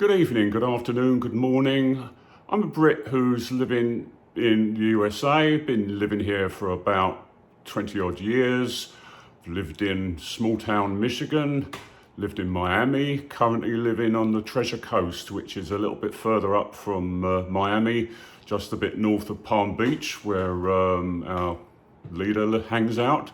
Good evening, good afternoon, good morning. I'm a Brit who's living in the USA, been living here for about 20 odd years. I've lived in small town Michigan, lived in Miami, currently living on the Treasure Coast, which is a little bit further up from Miami, just a bit north of Palm Beach, where our leader hangs out.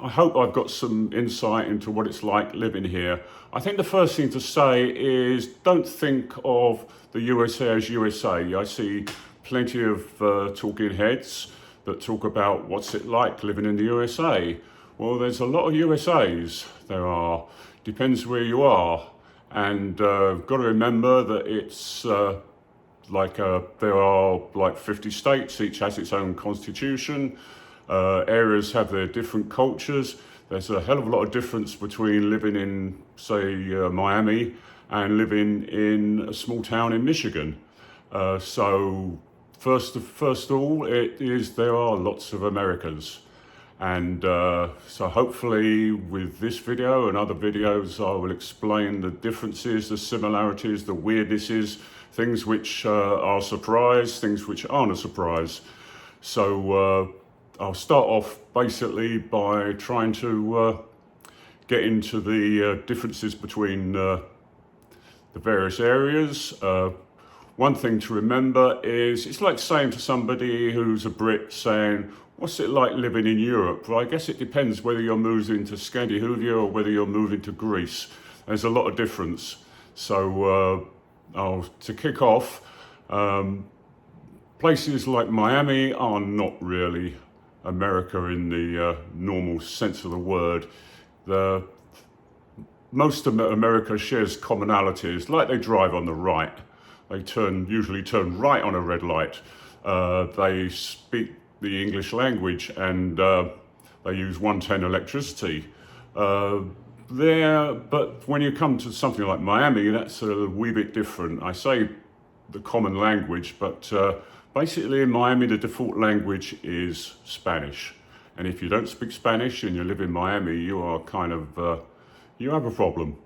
I hope I've got some insight into what it's like living here. I think the first thing to say is don't think of the USA as USA. I see plenty of talking heads that talk about what's it like living in the USA. Well, there's a lot of USAs. Depends where you are. And got to remember that it's there are like 50 states, each has its own constitution. Areas have their different cultures. There's a hell of a lot of difference between living in, say, Miami and living in a small town in Michigan. So first of all, there are lots of Americans. And so hopefully with this video and other videos, I will explain the differences, the similarities, the weirdnesses, things which are a surprise, things which aren't a surprise. So I'll start off basically by trying to get into the differences between the various areas. One thing to remember is it's like saying to somebody who's a Brit saying, what's it like living in Europe? Well, I guess it depends whether you're moving to Scandinavia or whether you're moving to Greece. There's a lot of difference. So to kick off, places like Miami are not really America in the normal sense of the word. Most of America shares commonalities, like they drive on the right. They usually turn right on a red light. They speak the English language and they use 110 electricity. But when you come to something like Miami, that's a wee bit different. I say the common language, but basically in Miami, the default language is Spanish. And if you don't speak Spanish and you live in Miami, you are you have a problem.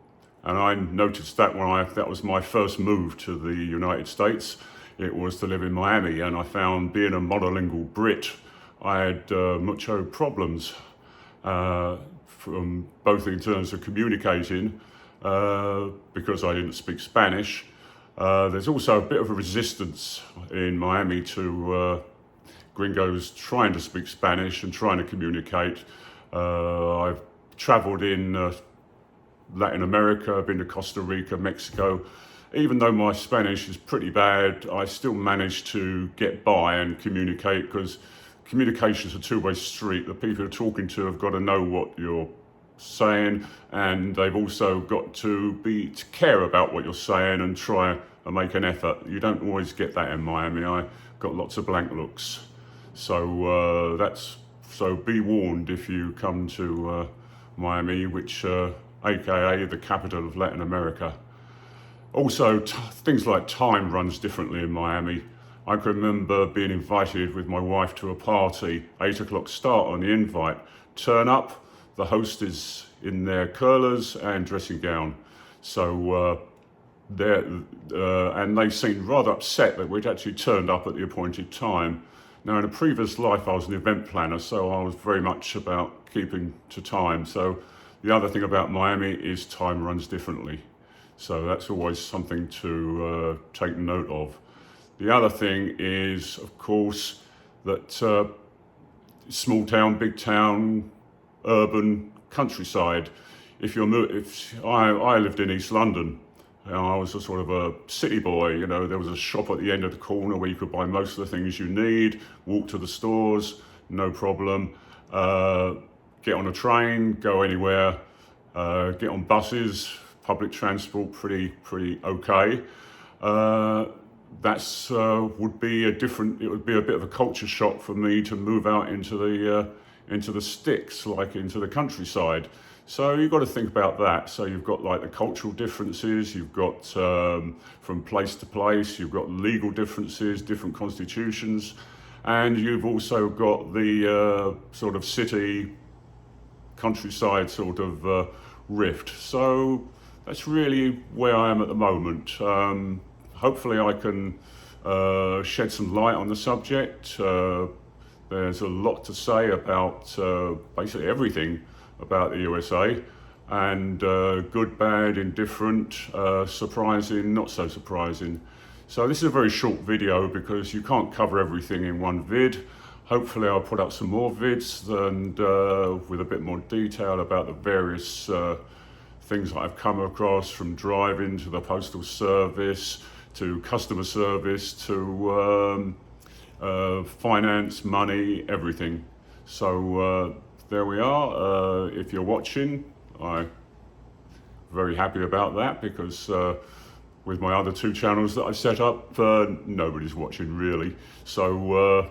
And I noticed that that was my first move to the United States. It was to live in Miami, and I found being a monolingual Brit, I had mucho problems, from both in terms of communicating, because I didn't speak Spanish. There's also a bit of a resistance in Miami to gringos trying to speak Spanish and trying to communicate. I've traveled in Latin America, I've been to Costa Rica, Mexico. Even though my Spanish is pretty bad, I still managed to get by and communicate, because communication is a two-way street. The people you're talking to have got to know what you're saying, and they've also got to care about what you're saying and try and make an effort. You don't always get that in Miami. I got lots of blank looks. So so be warned if you come to Miami, which aka the capital of Latin America. Also, things like time runs differently in Miami. I can remember being invited with my wife to a party, 8 o'clock start on the invite. Turn up, the host is in their curlers and dressing gown. So and they seemed rather upset that we'd actually turned up at the appointed time. Now, in a previous life, I was an event planner, so I was very much about keeping to time. So the other thing about Miami is time runs differently. So that's always something to take note of. The other thing is, of course, that small town, big town, urban, countryside. I lived in East London, and I was a sort of a city boy. You know, there was a shop at the end of the corner where you could buy most of the things you need. Walk to the stores, no problem. Get on a train, go anywhere. Get on buses. Public transport, pretty okay. Would be it would be a bit of a culture shock for me to move out into the sticks, like into the countryside. So you've got to think about that. So you've got like the cultural differences, you've got from place to place, you've got legal differences, different constitutions, and you've also got the sort of city countryside sort of rift. So that's really where I am at the moment. Hopefully I can shed some light on the subject. There's a lot to say about basically everything about the USA, and good, bad, indifferent, surprising, not so surprising. So this is a very short video because you can't cover everything in one vid. Hopefully I'll put up some more vids and with a bit more detail about the various things that I've come across, from driving to the postal service to customer service to finance, money, everything. So there we are. If you're watching, I'm very happy about that, because with my other two channels that I've set up, nobody's watching really. So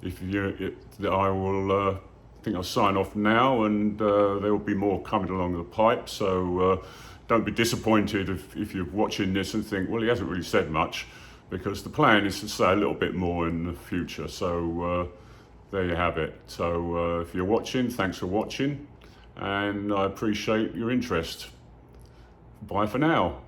I will think I'll sign off now, and there will be more coming along the pipe. So don't be disappointed if you're watching this and think, well, he hasn't really said much, because the plan is to say a little bit more in the future. So there you have it. So if you're watching, thanks for watching, and I appreciate your interest. Bye for now.